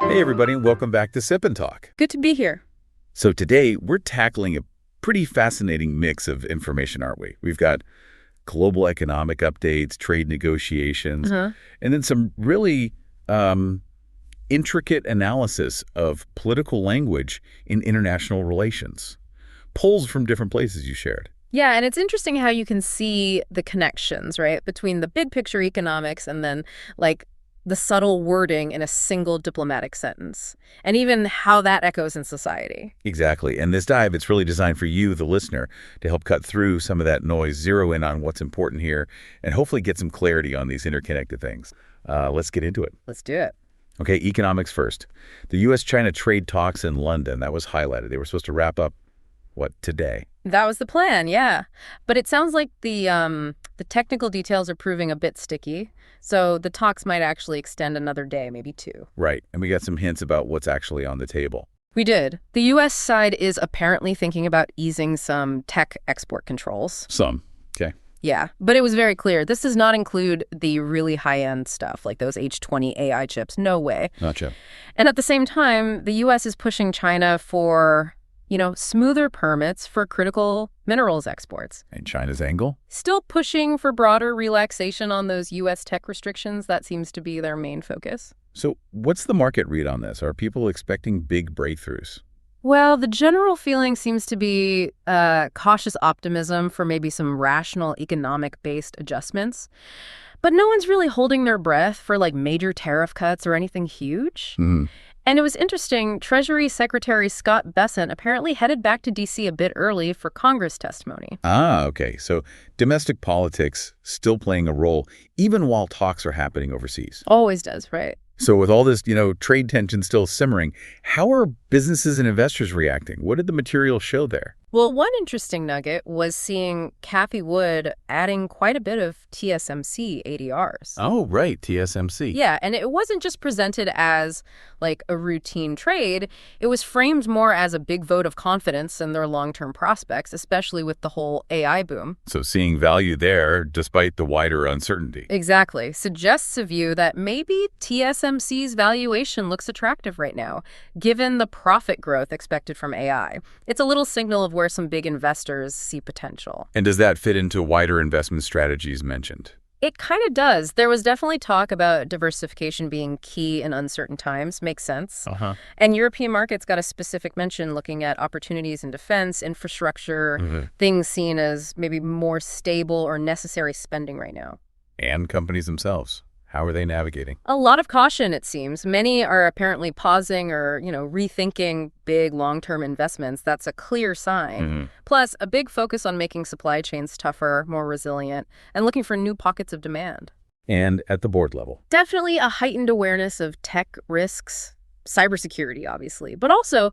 Hey everybody, and welcome back to Sip and Talk. Good to be here. So today we're tackling a pretty fascinating mix of information, aren't we? We've got global economic updates, trade negotiations, and then some really intricate analysis of political language in international relations. Polls from different places you shared. Yeah, and it's interesting how you can see the connections, right, between the big picture economics and then, like, the subtle wording in a single diplomatic sentence, and even how that echoes in society. Exactly. And this dive, it's really designed for you, the listener, to help cut through some of that noise, zero in on what's important here, and hopefully get some clarity on these interconnected things. Let's get into it. Let's do it. Okay, economics first. The U.S.-China trade talks in London, that was highlighted. They were supposed to wrap up, what, today? That was the plan, yeah. But it sounds like the technical details are proving a bit sticky, so the talks might actually extend another day, maybe two. Right, and we got some hints about what's actually on the table. We did. The U.S. side is apparently thinking about easing some tech export controls. Some, okay. Yeah, but it was very clear. This does not include the really high-end stuff, like those H20 AI chips. No way. Gotcha. And at the same time, the U.S. is pushing China for, smoother permits for critical minerals exports. And China's angle? Still pushing for broader relaxation on those U.S. tech restrictions. That seems to be their main focus. So what's the market read on this? Are people expecting big breakthroughs? Well, the general feeling seems to be cautious optimism for maybe some rational economic-based adjustments. But no one's really holding their breath for, like, major tariff cuts or anything huge. And it was interesting, Treasury Secretary Scott Bessent apparently headed back to D.C. a bit early for Congress testimony. Ah, okay. So domestic politics still playing a role even while talks are happening overseas. Always does, right? So with all this, trade tension still simmering, how are businesses and investors reacting? What did the material show there? Well, one interesting nugget was seeing Cathie Wood adding quite a bit of TSMC ADRs. Oh, right, TSMC. Yeah, and it wasn't just presented as, like, a routine trade. It was framed more as a big vote of confidence in their long-term prospects, especially with the whole AI boom. So seeing value there despite the wider uncertainty. Exactly. Suggests a view that maybe TSMC's valuation looks attractive right now, given the profit growth expected from AI. It's a little signal of where some big investors see potential. And does that fit into wider investment strategies mentioned? It kind of does. There was definitely talk about diversification being key in uncertain times. Makes sense. And European markets got a specific mention looking at opportunities in defense, infrastructure, things seen as maybe more stable or necessary spending right now. And companies themselves. How are they navigating? A lot of caution, it seems. Many are apparently pausing or, rethinking big long-term investments. That's a clear sign. Plus, a big focus on making supply chains tougher, more resilient, and looking for new pockets of demand. And at the board level? Definitely a heightened awareness of tech risks, cybersecurity, obviously, but also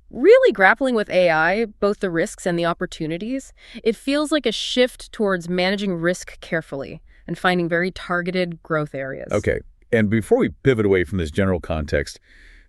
really grappling with AI, both the risks and the opportunities. It feels like a shift towards managing risk carefully and finding very targeted growth areas. Okay. And before we pivot away from this general context,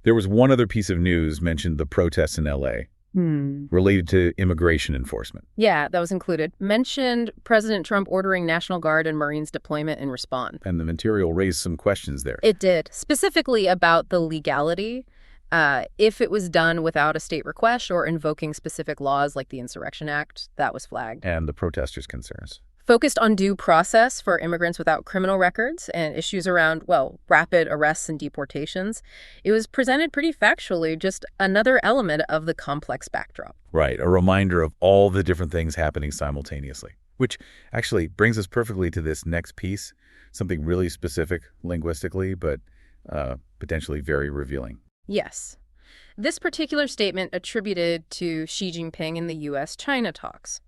there was one other piece of news mentioned, the protests in L.A. Related to immigration enforcement. Yeah, that was included. Mentioned President Trump ordering National Guard and Marines deployment in response. And the material raised some questions there. It did. Specifically about the legality, if it was done without a state request or invoking specific laws like the Insurrection Act, that was flagged. And the protesters' concerns. Focused on due process for immigrants without criminal records and issues around, rapid arrests and deportations. It was presented pretty factually, just another element of the complex backdrop. Right, a reminder of all the different things happening simultaneously, which actually brings us perfectly to this next piece, something really specific linguistically, but potentially very revealing. Yes. This particular statement attributed to Xi Jinping in the U.S.-China talks.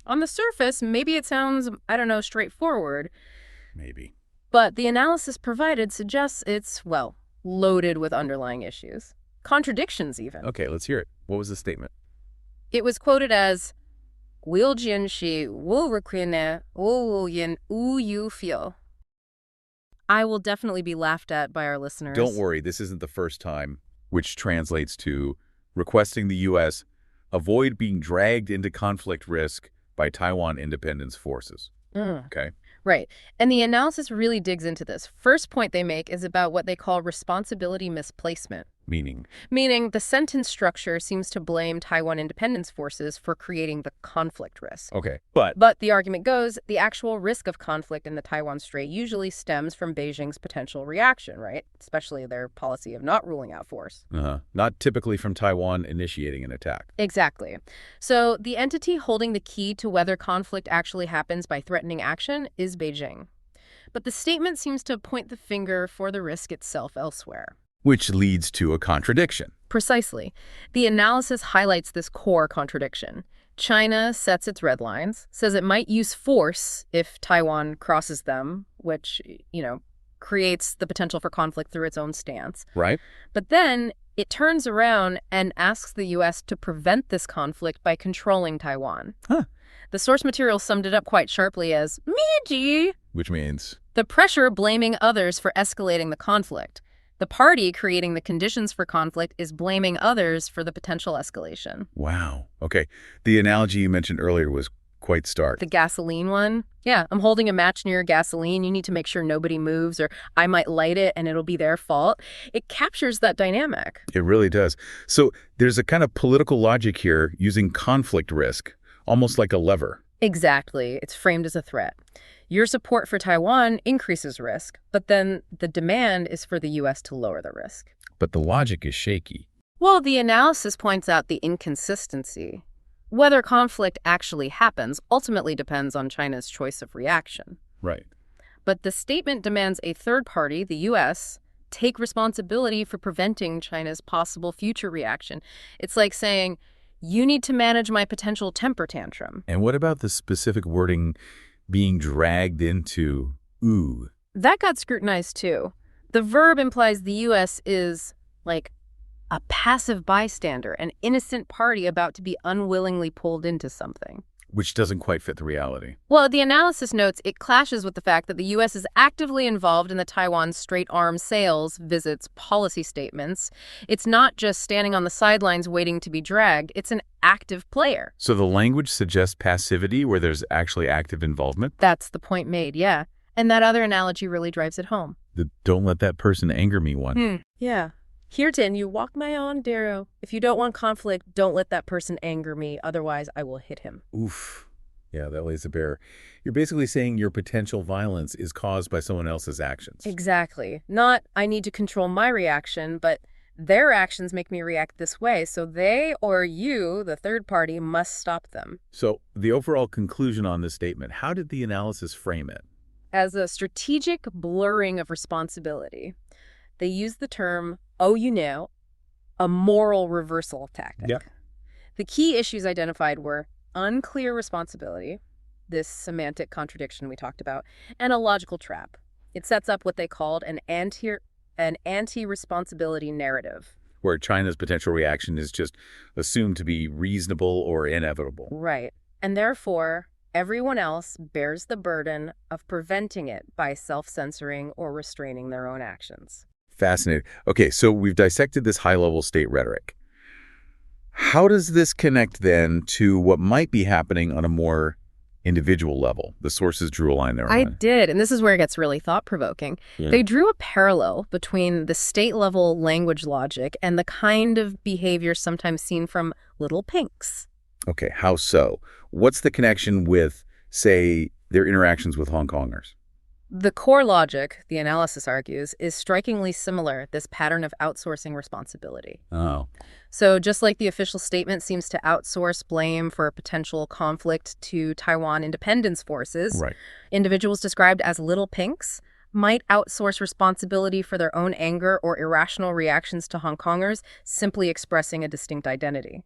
On the surface, maybe it sounds, straightforward. Maybe. But the analysis provided suggests it's, loaded with underlying issues. Contradictions, even. Okay, let's hear it. What was the statement? It was quoted as, I will definitely be laughed at by our listeners. Don't worry, this isn't the first time, which translates to requesting the U.S. avoid being dragged into conflict risk by Taiwan independence forces. Okay. Right. And the analysis really digs into this. First point they make is about what they call responsibility misplacement. Meaning the sentence structure seems to blame Taiwan independence forces for creating the conflict risk. Okay, But the argument goes, the actual risk of conflict in the Taiwan Strait usually stems from Beijing's potential reaction, right? Especially their policy of not ruling out force. Not typically from Taiwan initiating an attack. Exactly. So the entity holding the key to whether conflict actually happens by threatening action is Beijing. But the statement seems to point the finger for the risk itself elsewhere. Which leads to a contradiction. Precisely. The analysis highlights this core contradiction. China sets its red lines, says it might use force if Taiwan crosses them, which, creates the potential for conflict through its own stance. Right. But then it turns around and asks the U.S. to prevent this conflict by controlling Taiwan. The source material summed it up quite sharply as, Miji, which means the pressure blaming others for escalating the conflict. The party creating the conditions for conflict is blaming others for the potential escalation. Wow. Okay. The analogy you mentioned earlier was quite stark. The gasoline one? Yeah, I'm holding a match near gasoline. You need to make sure nobody moves, or I might light it and it'll be their fault. It captures that dynamic. It really does. So there's a kind of political logic here using conflict risk, almost like a lever. Exactly. It's framed as a threat. Your support for Taiwan increases risk, but then the demand is for the U.S. to lower the risk. But the logic is shaky. Well, the analysis points out the inconsistency. Whether conflict actually happens ultimately depends on China's choice of reaction. Right. But the statement demands a third party, the U.S., take responsibility for preventing China's possible future reaction. It's like saying, you need to manage my potential temper tantrum. And what about the specific wording being dragged into ooh? That got scrutinized too. The verb implies the U.S. is, like, a passive bystander, an innocent party about to be unwillingly pulled into something. Which doesn't quite fit the reality. Well, the analysis notes it clashes with the fact that the U.S. is actively involved in the Taiwan straight arms sales, visits, policy statements. It's not just standing on the sidelines waiting to be dragged. It's an active player. So the language suggests passivity where there's actually active involvement? That's the point made, yeah. And that other analogy really drives it home. The don't let that person anger me one. Yeah. Hirten, you walk my own, Darrow. If you don't want conflict, don't let that person anger me. Otherwise, I will hit him. Oof. Yeah, that lays a bare. You're basically saying your potential violence is caused by someone else's actions. Exactly. Not, I need to control my reaction, but their actions make me react this way, so they or you, the third party, must stop them. So the overall conclusion on this statement, how did the analysis frame it? As a strategic blurring of responsibility. They use the term, a moral reversal tactic. Yep. The key issues identified were unclear responsibility, this semantic contradiction we talked about, and a logical trap. It sets up what they called an anti-responsibility narrative. Where China's potential reaction is just assumed to be reasonable or inevitable. Right. And therefore, everyone else bears the burden of preventing it by self-censoring or restraining their own actions. Fascinating. Okay, so we've dissected this high-level state rhetoric. How does this connect then to what might be happening on a more individual level? The sources drew a line there. I did, and this is where it gets really thought-provoking. Yeah. They drew a parallel between the state-level language logic and the kind of behavior sometimes seen from little pinks. Okay, how so? What's the connection with, say, their interactions with Hong Kongers? The core logic, the analysis argues, is strikingly similar, this pattern of outsourcing responsibility. Oh. So just like the official statement seems to outsource blame for a potential conflict to Taiwan independence forces, Right. individuals described as little pinks might outsource responsibility for their own anger or irrational reactions to Hong Kongers, simply expressing a distinct identity.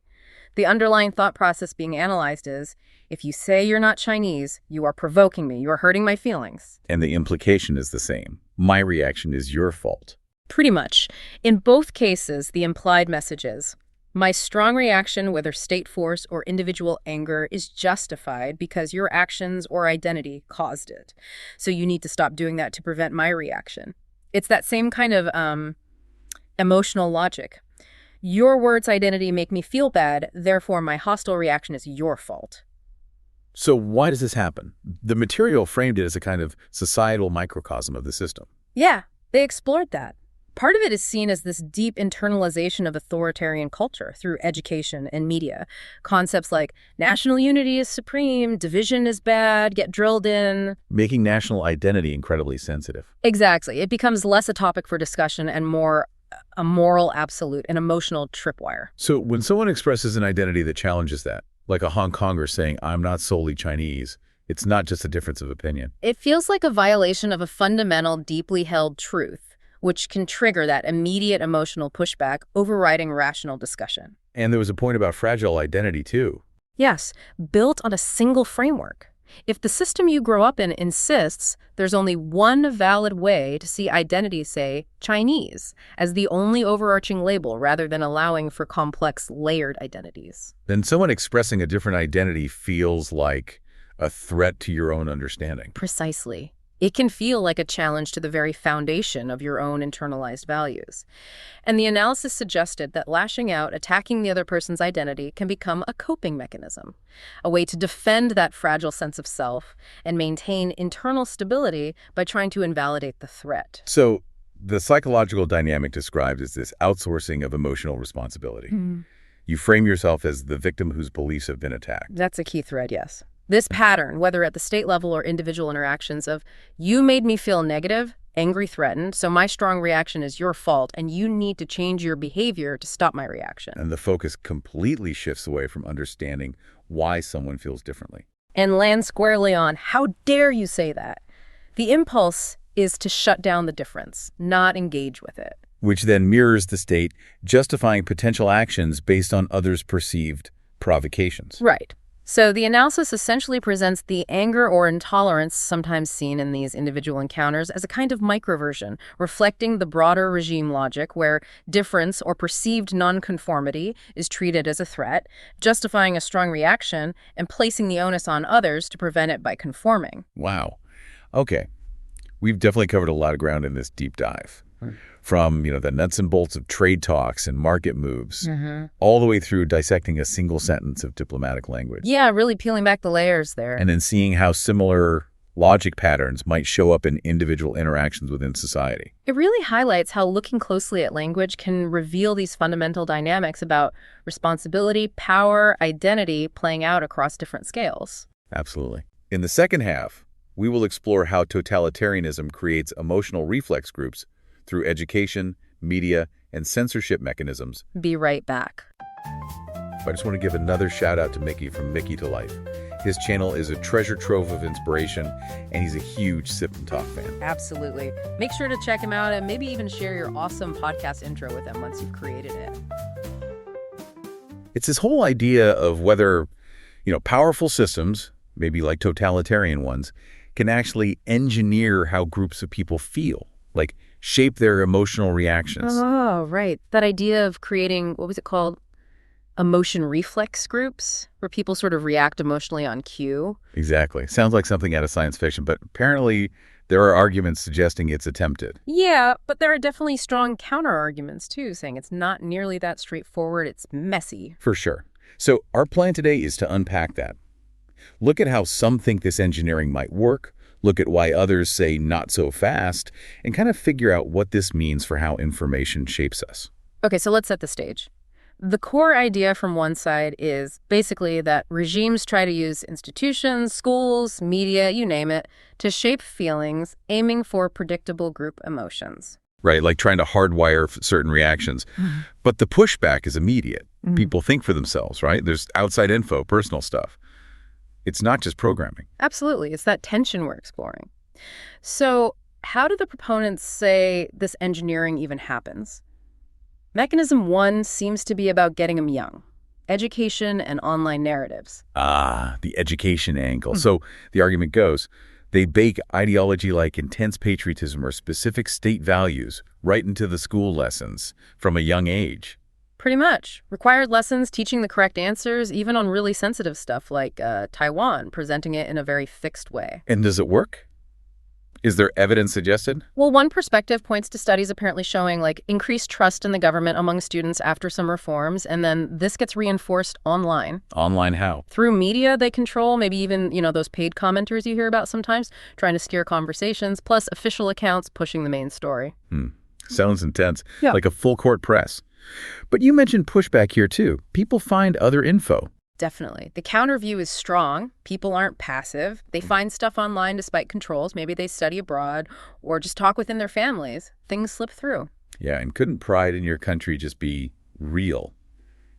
The underlying thought process being analyzed is, if you say you're not Chinese, you are provoking me, you are hurting my feelings. And the implication is the same. My reaction is your fault. Pretty much. In both cases, the implied message is, my strong reaction, whether state force or individual anger, is justified because your actions or identity caused it. So you need to stop doing that to prevent my reaction. It's that same kind of emotional logic. Your words' identity make me feel bad, therefore my hostile reaction is your fault. So why does this happen? The material framed it as a kind of societal microcosm of the system. Yeah, they explored that. Part of it is seen as this deep internalization of authoritarian culture through education and media. Concepts like national unity is supreme, division is bad, get drilled in. Making national identity incredibly sensitive. Exactly. It becomes less a topic for discussion and more a moral absolute, an emotional tripwire. So when someone expresses an identity that challenges that, like a Hong Konger saying, I'm not solely Chinese, it's not just a difference of opinion. It feels like a violation of a fundamental, deeply held truth, which can trigger that immediate emotional pushback, overriding rational discussion. And there was a point about fragile identity, too. Yes, built on a single framework. If the system you grow up in insists there's only one valid way to see identity, say, Chinese, as the only overarching label rather than allowing for complex, layered identities, then someone expressing a different identity feels like a threat to your own understanding. Precisely. It can feel like a challenge to the very foundation of your own internalized values. And the analysis suggested that lashing out, attacking the other person's identity, can become a coping mechanism, a way to defend that fragile sense of self and maintain internal stability by trying to invalidate the threat. So the psychological dynamic described is this outsourcing of emotional responsibility. You frame yourself as the victim whose beliefs have been attacked. That's a key thread, yes. This pattern, whether at the state level or individual interactions of, you made me feel negative, angry, threatened, so my strong reaction is your fault, and you need to change your behavior to stop my reaction. And the focus completely shifts away from understanding why someone feels differently. And lands squarely on, how dare you say that? The impulse is to shut down the difference, not engage with it. Which then mirrors the state, justifying potential actions based on others' perceived provocations. Right. So the analysis essentially presents the anger or intolerance sometimes seen in these individual encounters as a kind of microversion, reflecting the broader regime logic where difference or perceived nonconformity is treated as a threat, justifying a strong reaction and placing the onus on others to prevent it by conforming. Wow. Okay. We've definitely covered a lot of ground in this deep dive. From, the nuts and bolts of trade talks and market moves, all the way through dissecting a single sentence of diplomatic language. Yeah, really peeling back the layers there. And then seeing how similar logic patterns might show up in individual interactions within society. It really highlights how looking closely at language can reveal these fundamental dynamics about responsibility, power, identity playing out across different scales. Absolutely. In the second half, we will explore how totalitarianism creates emotional reflex groups through education, media, and censorship mechanisms. Be right back. I just want to give another shout out to Micky from Mickytolife. His channel is a treasure trove of inspiration, and he's a huge Sip&Talk fan. Absolutely. Make sure to check him out and maybe even share your awesome podcast intro with him once you've created it. It's this whole idea of whether, powerful systems, maybe like totalitarian ones, can actually engineer how groups of people feel, like shape their emotional reactions. Oh, right. That idea of creating, what was it called? Emotion reflex groups, where people sort of react emotionally on cue. Exactly. Sounds like something out of science fiction, but apparently there are arguments suggesting it's attempted. Yeah, but there are definitely strong counter-arguments, too, saying it's not nearly that straightforward. It's messy. For sure. So our plan today is to unpack that. Look at how some think this engineering might work, look at why others say not so fast, and kind of figure out what this means for how information shapes us. Okay, so let's set the stage. The core idea from one side is basically that regimes try to use institutions, schools, media, you name it, to shape feelings, aiming for predictable group emotions. Right, like trying to hardwire certain reactions. But the pushback is immediate. People think for themselves, right? There's outside info, personal stuff. It's not just programming. Absolutely. It's that tension we're exploring. So how do the proponents say this engineering even happens? Mechanism one seems to be about getting them young. Education and online narratives. Ah, the education angle. So the argument goes, they bake ideology like intense patriotism or specific state values right into the school lessons from a young age. Pretty much. Required lessons, teaching the correct answers, even on really sensitive stuff like Taiwan, presenting it in a very fixed way. And does it work? Is there evidence suggested? Well, one perspective points to studies apparently showing like increased trust in the government among students after some reforms, and then this gets reinforced online. Online how? Through media they control, maybe even, those paid commenters you hear about sometimes, trying to steer conversations, plus official accounts pushing the main story. Sounds intense, Yeah. like a full court press. But you mentioned pushback here too. People find other info. Definitely. The counter view is strong. People aren't passive. They find stuff online despite controls. Maybe they study abroad or just talk within their families. Things slip through. Yeah, and couldn't pride in your country just be real?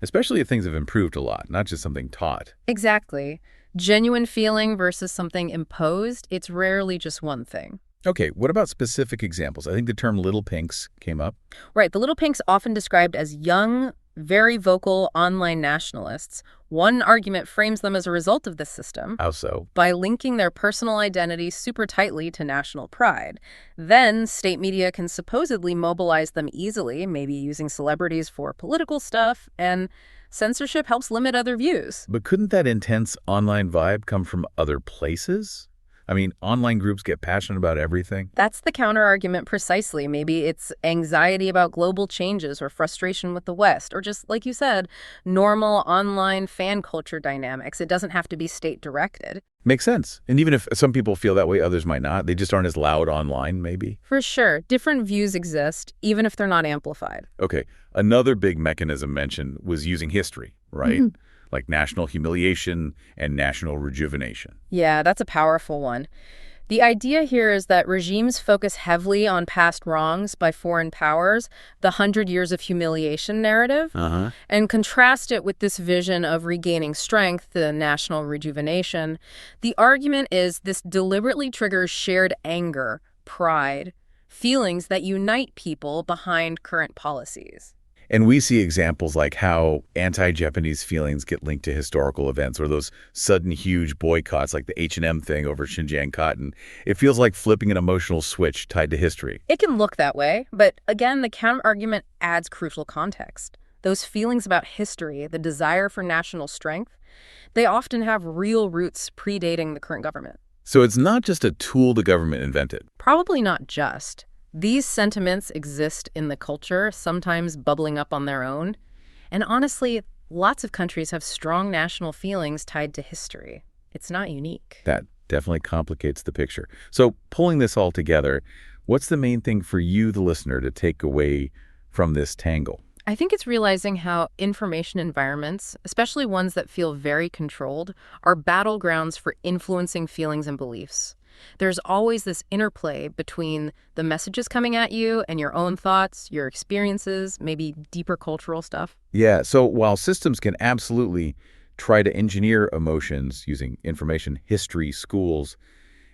Especially if things have improved a lot, not just something taught. Exactly. Genuine feeling versus something imposed, it's rarely just one thing. Okay, what about specific examples? I think the term little pinks came up. Right. The little pinks often described as young, very vocal online nationalists. One argument frames them as a result of this system. How so? By linking their personal identity super tightly to national pride. Then state media can supposedly mobilize them easily, maybe using celebrities for political stuff, and censorship helps limit other views. But couldn't that intense online vibe come from other places? I mean, online groups get passionate about everything. That's the counter-argument precisely. Maybe it's anxiety about global changes or frustration with the West, or just, like you said, normal online fan culture dynamics. It doesn't have to be state-directed. Makes sense. And even if some people feel that way, others might not. They just aren't as loud online, maybe. For sure. Different views exist, even if they're not amplified. Okay, another big mechanism mentioned was using history, right? Like national humiliation and national rejuvenation. Yeah, that's a powerful one. The idea here is that regimes focus heavily on past wrongs by foreign powers, the 100 years of humiliation narrative, and contrast it with this vision of regaining strength, the national rejuvenation. The argument is this deliberately triggers shared anger, pride, feelings that unite people behind current policies. And we see examples like how anti-Japanese feelings get linked to historical events, or those sudden huge boycotts like the H&M thing over Xinjiang cotton. It feels like flipping an emotional switch tied to history. It can look that way, but again, the counter-argument adds crucial context. Those feelings about history, the desire for national strength, they often have real roots predating the current government. So it's not just a tool the government invented. Probably not just. These sentiments exist in the culture, sometimes bubbling up on their own. And honestly, lots of countries have strong national feelings tied to history. It's not unique. That definitely complicates the picture. So pulling this all together, what's the main thing for you, the listener, to take away from this tangle? I think it's realizing how information environments, especially ones that feel very controlled, are battlegrounds for influencing feelings and beliefs. There's always this interplay between the messages coming at you and your own thoughts, your experiences, maybe deeper cultural stuff. Yeah, so while systems can absolutely try to engineer emotions using information, history, schools,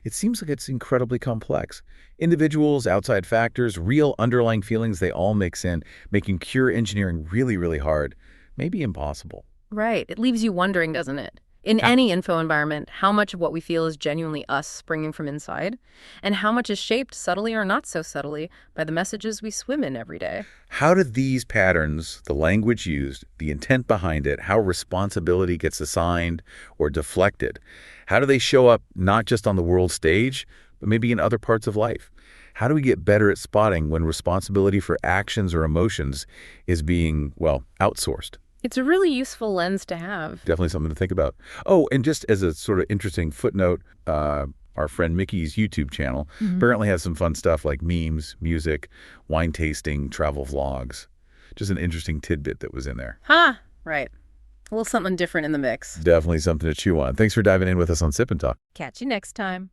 it seems like it's incredibly complex. Individuals, outside factors, real underlying feelings, they all mix in, making pure engineering really, really hard, maybe impossible. Right. It leaves you wondering, doesn't it? In any info environment, how much of what we feel is genuinely us springing from inside, and how much is shaped subtly or not so subtly by the messages we swim in every day. How do these patterns, the language used, the intent behind it, how responsibility gets assigned or deflected, how do they show up not just on the world stage, but maybe in other parts of life? How do we get better at spotting when responsibility for actions or emotions is being, well, outsourced? It's a really useful lens to have. Definitely something to think about. Oh, and just as a sort of interesting footnote, our friend Micky's YouTube channel apparently has some fun stuff like memes, music, wine tasting, travel vlogs. Just an interesting tidbit that was in there. Right. A little something different in the mix. Definitely something to chew on. Thanks for diving in with us on Sip and Talk. Catch you next time.